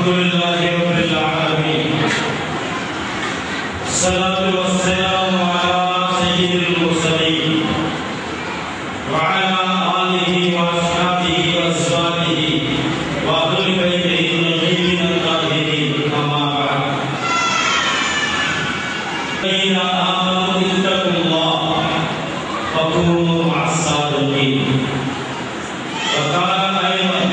Alhamdulillahi rabbil alamin. Salatu wassalamu ala sayyidil mursalin wa ala alihi wa ashabihi wa azwajihi wa ahli baitihi al-tayyibin al-tahirin. Amma ba'd. Inna amanu ittaqullaha wa kunu ma'as-sadiqin. Wa qala ayman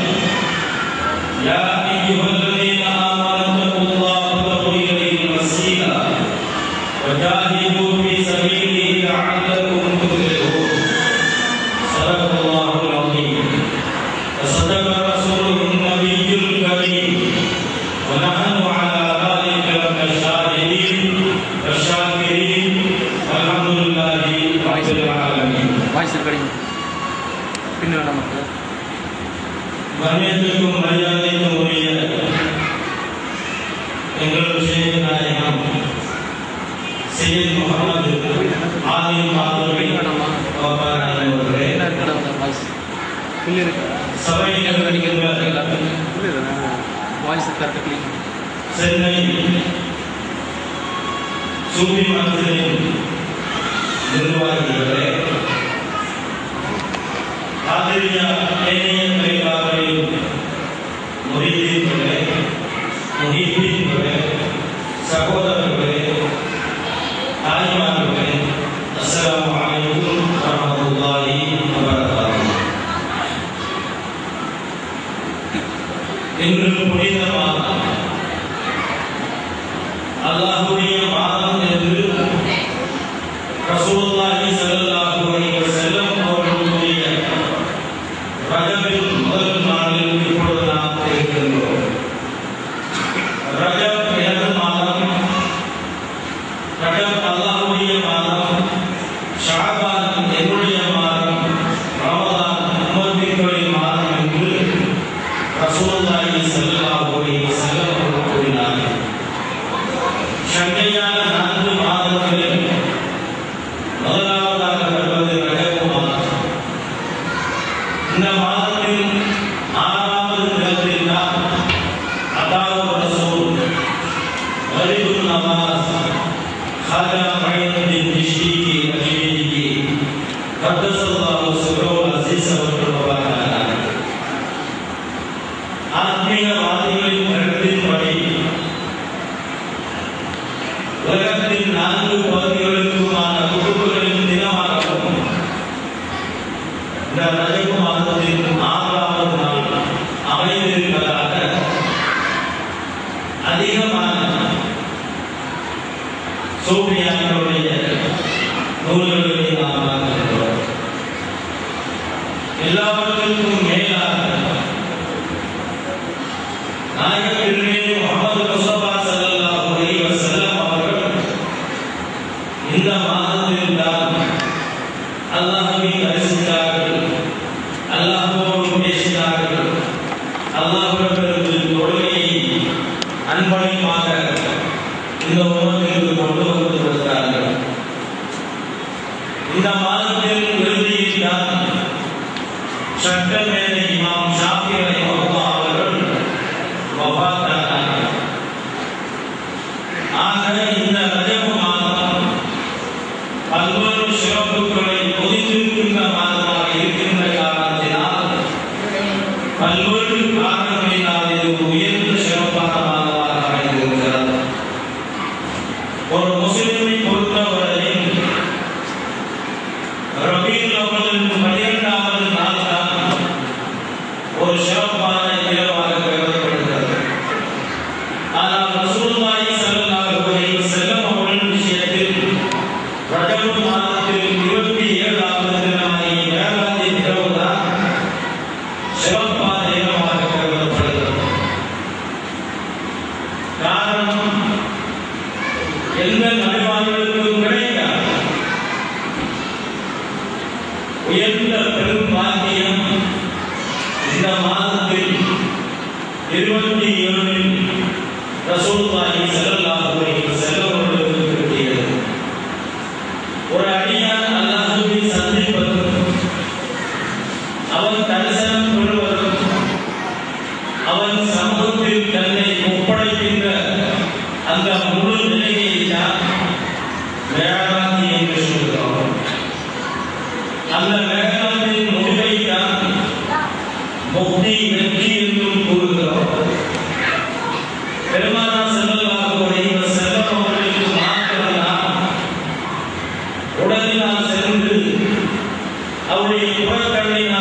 ya ayyuhalladzina amanu ittaqullaha wabtaghu ilayhi al-wasila وجاهدوا في سبيله لعلكم تفلحون. صدق الله العظيم وصدق رسوله النبي الكريم ونحن على ذلك من الشاهدين والشاكرين والحمد لله رب العالمين. மனிதனுக்கும் மரியாதைக்கும் உரிய எங்கள் விஷய நாயகம் சையத் முஹம்மது ஆலிம் அவர்களே சபையில் நடிக்கின்ற சென்னை சூஃபி மன்றத்தின் நிர்வாகிகளே, ஆதிரியா ஏனைய பரிவாரங்களின் முரீதீன்களே, முஹீதீன்களே, சகோதரர்களே, தாய்மார்களே, அஸ்ஸலாமு அலைக்கும் வரஹ்மத்துல்லாஹி வபரகாத்துஹு. இன்று புனித மாதம், அல்லாஹ்வுடைய மாதம் என்று ரசூலுல்லாஹி ஸல்லல்லாஹு அலைஹி வஸல்லம் அவர்களுடைய ரஜபின் முதல் நாளில் இப்பொழுது நாம் இருக்கின்றோம். ரஜப் எனது மாதம், ரஜப் அல்லாஹ்வுடைய மாதம், ஷஅபான் என்னுடைய மாதம், ரமலான் உம்மத்தின் மாதம் என்று ரசூலுல்லாஹி ஸல்லல்லாஹு அலைஹி வஸல்லம் அவர்கள் கூறினார்கள். சங்கையான 4 மாதங்களில் முதலாவதாக வருவது ரஜப் மாதம். இந்த மாதத்தின் 6வது தினத்தில் தான் அதாவது ரசூல் கரீபுன் நவாஸ் खाजा मुईनुद्दीन चिश्ती की अजीज़ी की क़द्दसल्लाहु सिर्रहुल अज़ीज़ அவர்கள் வபாத்தானார். ஆத்மீயவாதிகளின் கருத்தின்படி உலகத்தின் 4 பகுதிகளுக்குமான குழுக்களின் தினமாகவும் இந்த ரஜப் மாதத்தின் 6வது நாள் அமைந்திருப்பதாக அதிகமான சூஃபியாக்களுடைய நூல்களை நாம் பார்க்கிறோம். எல்லாவற்றுக்கும் மேலாக நாயகம் திருமேனி முஹம்மது முஸ்தபா ஸல்லல்லாஹு அலைஹி வஸல்லம் அவர்கள் இந்த மாதத்தில் தான் அல்லாஹ்வை தரிசித்தார்கள், அல்லாஹ்வோடு பேசினார்கள், அல்லாஹ்விடமிருந்து தொழுகையை அன்பளிப்பாக இந்த உலகத்திற்கு கொண்டு வந்து கொடுத்தார்கள். இந்த மாதத்தில் இறுதியில் தான் சட்டமேதை இமாம் ஷாஃபி ரஹிமஹுல்லாஹ் அவர்கள் வஃபாத்தானார்கள். ஆக இந்த ரஜப் மாதம் பல்வேறு சிறப்புகளை பொதிந்திருக்கின்ற மாதமாக இருக்கின்ற காரணத்தினால் பல்வேறு காரணங்களினால் இது உயர்ந்த சிறப்பான மாதமாக அமைந்திருக்கிறது. ஒரு முஸ்லிமை பொறுத்தவரையில் ரபீஉல் அவ்வலின் 12வது நாள் தான் ஒரு சிறப்பான இரவாக கருதப்படுகிறது. ஆனால் ரசூலுல்லாஹி ஸல்லல்லாஹு அலைஹி வஸல்லம் அவர்களின் விஷயத்தில் ரஜப் மாதத்தில் 27வது தினமான மேராஜ் இரவு தான் சிறப்பான இரவாக கருதப்படுகிறது. காரணம், எந்த நபிமார்களுக்கும் கிடைக்காத உயர்ந்த பெரும் பாக்கியம் இந்த மாதத்தில் 27 ரசூலுல்லாஹி ஸல்லல்லாஹு அலைஹி வஸல்லம் அவர்களுக்கு கிடைத்தது. ஒரு அடியான் அல்லாஹ்வை சந்திப்பதும் அவன் தரிசனம் கொள்வதும் அவன் சமூகத்தில் தன்னை அந்த முழு நிலையை தான் வேளாண்மை என்று சொல்கிறோம். அந்த வேளாண்மையின் முடிவை தான் முக்தி வெற்றி என்றும் கூறுகிறோம். பெருமானார் ஸல்லல்லாஹு அலைஹி வஸல்லம் அவர்களுக்கு மாத்திரம்தான் உடலினால் சென்று அவருடைய புறக்கண்ணினால்